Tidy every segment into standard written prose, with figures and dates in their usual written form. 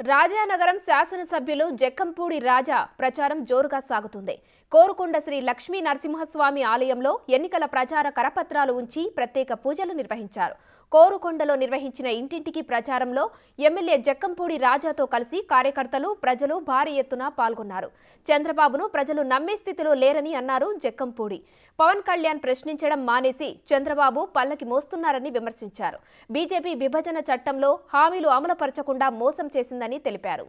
రాజానగరం శాసనసభ్యులు జక్కంపూడి రాజా ప్రచారం జోరుగా సాగుతుంది. కోరుకొండ శ్రీ లక్ష్మీ నరసింహస్వామి ఆలయంలో ఎన్నికల ప్రచార కరపత్రాలు ఉంచి ప్రత్యేక పూజలు నిర్వహించారు. కోరుకొండలో నిర్వహించిన ఇంటింటికి ప్రచారంలో ఎమ్మెల్యే జక్కంపూడి రాజాతో కలిసి కార్యకర్తలు, ప్రజలు భారీ ఎత్తున పాల్గొన్నారు. చంద్రబాబును ప్రజలు నమ్మే స్థితిలో లేరని అన్నారు జక్కంపూడి. పవన్ కళ్యాణ్ ప్రశ్నించడం మానేసి చంద్రబాబు పల్లకి మోస్తున్నారని విమర్శించారు. బీజేపీ విభజన చట్టంలో హామీలు అమలుపరచకుండా మోసం చేసిందని తెలిపారు.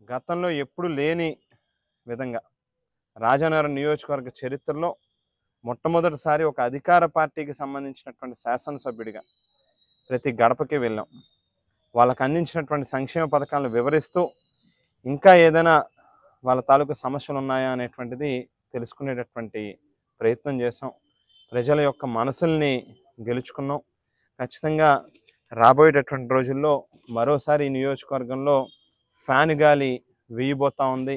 గతంలో ఎప్పుడు లేని విధంగా రాజానగరం నియోజకవర్గ చరిత్రలో మొట్టమొదటిసారి ఒక అధికార పార్టీకి సంబంధించినటువంటి శాసనసభ్యుడిగా ప్రతి గడపకి వెళ్ళాం. వాళ్ళకు అందించినటువంటి సంక్షేమ పథకాలను వివరిస్తూ ఇంకా ఏదైనా వాళ్ళ తాలూకు సమస్యలు ఉన్నాయా అనేటువంటిది తెలుసుకునేటటువంటి ప్రయత్నం చేసాం. ప్రజల యొక్క మనసుల్ని గెలుచుకున్నాం. ఖచ్చితంగా రాబోయేటటువంటి రోజుల్లో మరోసారి ఈ నియోజకవర్గంలో ఫ్యాన్ గాలి వేయబోతా ఉంది.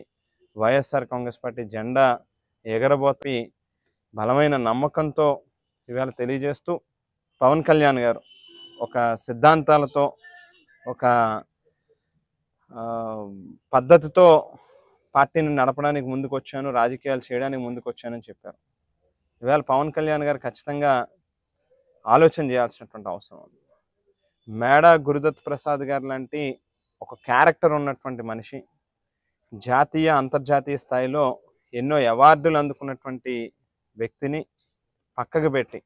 వైఎస్ఆర్ కాంగ్రెస్ పార్టీ జెండా ఎగరబోతి బలమైన నమ్మకంతో ఇవాళ తెలియజేస్తూ పవన్ కళ్యాణ్ గారు ఒక సిద్ధాంతాలతో ఒక పద్ధతితో పార్టీని నడపడానికి ముందుకు వచ్చాను, రాజకీయాలు చేయడానికి ముందుకు వచ్చానని చెప్పారు. ఇవాళ పవన్ కళ్యాణ్ గారు ఖచ్చితంగా ఆలోచన చేయాల్సినటువంటి అవసరం ఉంది. మేడా గురుదత్ ప్రసాద్ గారు లాంటి ఒక క్యారెక్టర్ ఉన్నటువంటి మనిషి, జాతీయ అంతర్జాతీయ స్థాయిలో ఎన్నో అవార్డులు అందుకున్నటువంటి వ్యక్తిని పక్కకు పెట్టి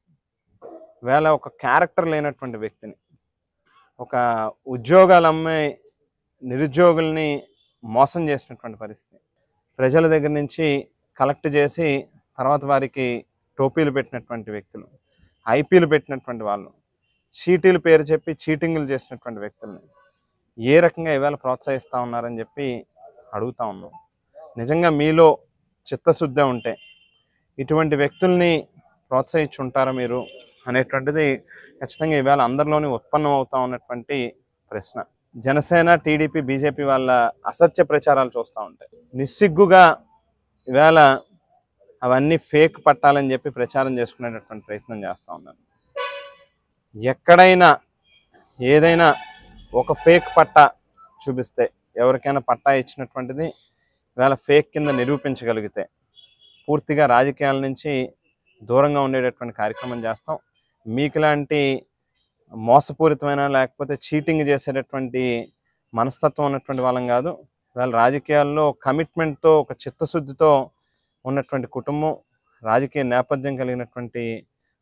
వేళ ఒక క్యారెక్టర్ లేనటువంటి వ్యక్తిని, ఒక ఉద్యోగాలు అమ్మే నిరుద్యోగుల్ని మోసం చేసినటువంటి పరిస్థితి, ప్రజల దగ్గర నుంచి కలెక్ట్ చేసి తర్వాత వారికి టోపీలు పెట్టినటువంటి వ్యక్తులు, ఐపీలు పెట్టినటువంటి వాళ్ళు, చీటీలు పేరు చెప్పి చీటింగులు చేసినటువంటి వ్యక్తుల్ని ఏ రకంగా ఇవాళ ప్రోత్సహిస్తూ ఉన్నారని చెప్పి అడుగుతా ఉన్నాం. నిజంగా మీలో చిత్తశుద్ధి ఉంటే ఇటువంటి వ్యక్తుల్ని ప్రోత్సహించి ఉంటారా మీరు అనేటువంటిది ఖచ్చితంగా ఇవాళ అందరిలోని ఉత్పన్నం అవుతా ఉన్నటువంటి ప్రశ్న. జనసేన, టీడీపీ, బీజేపీ వాళ్ళ అసత్య ప్రచారాలు చూస్తూ ఉంటాయి. నిస్సిగ్గుగా ఇవాళ అవన్నీ ఫేక్ పట్టాలని చెప్పి ప్రచారం చేసుకునేటటువంటి ప్రయత్నం చేస్తూ ఉన్నారు. ఎక్కడైనా ఏదైనా ఒక ఫేక్ పట్టా చూపిస్తే, ఎవరికైనా పట్టా ఇచ్చినటువంటిది ఇవాళ ఫేక్ కింద నిరూపించగలిగితే పూర్తిగా రాజకీయాల నుంచి దూరంగా ఉండేటటువంటి కార్యక్రమం చేస్తాం. మీకులాంటి మోసపూరితమైన లేకపోతే చీటింగ్ చేసేటటువంటి మనస్తత్వం ఉన్నటువంటి వాళ్ళం కాదు. ఇవాళ రాజకీయాల్లో కమిట్మెంట్తో, ఒక చిత్తశుద్ధితో ఉన్నటువంటి కుటుంబం, రాజకీయ నేపథ్యం కలిగినటువంటి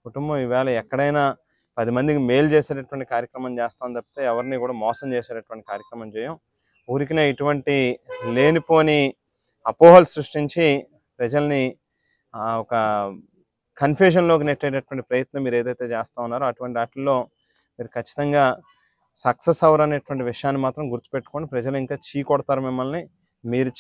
కుటుంబం. ఇవాళ ఎక్కడైనా 10 మందికి మేలు చేసేటటువంటి కార్యక్రమం చేస్తాం తప్పితే ఎవరిని కూడా మోసం చేసేటటువంటి కార్యక్రమం చేయం. ఊరికినే ఇటువంటి లేనిపోని అపోహలు సృష్టించి ప్రజల్ని ఒక కన్ఫ్యూజన్లోకి నెట్టేటటువంటి ప్రయత్నం మీరు ఏదైతే చేస్తూ ఉన్నారో అటువంటి వాటిల్లో మీరు ఖచ్చితంగా సక్సెస్ అవ్వరనేటువంటి విషయాన్ని మాత్రం గుర్తుపెట్టుకోండి. ప్రజలు ఇంకా చీ కొడతారు మిమ్మల్ని. మీరు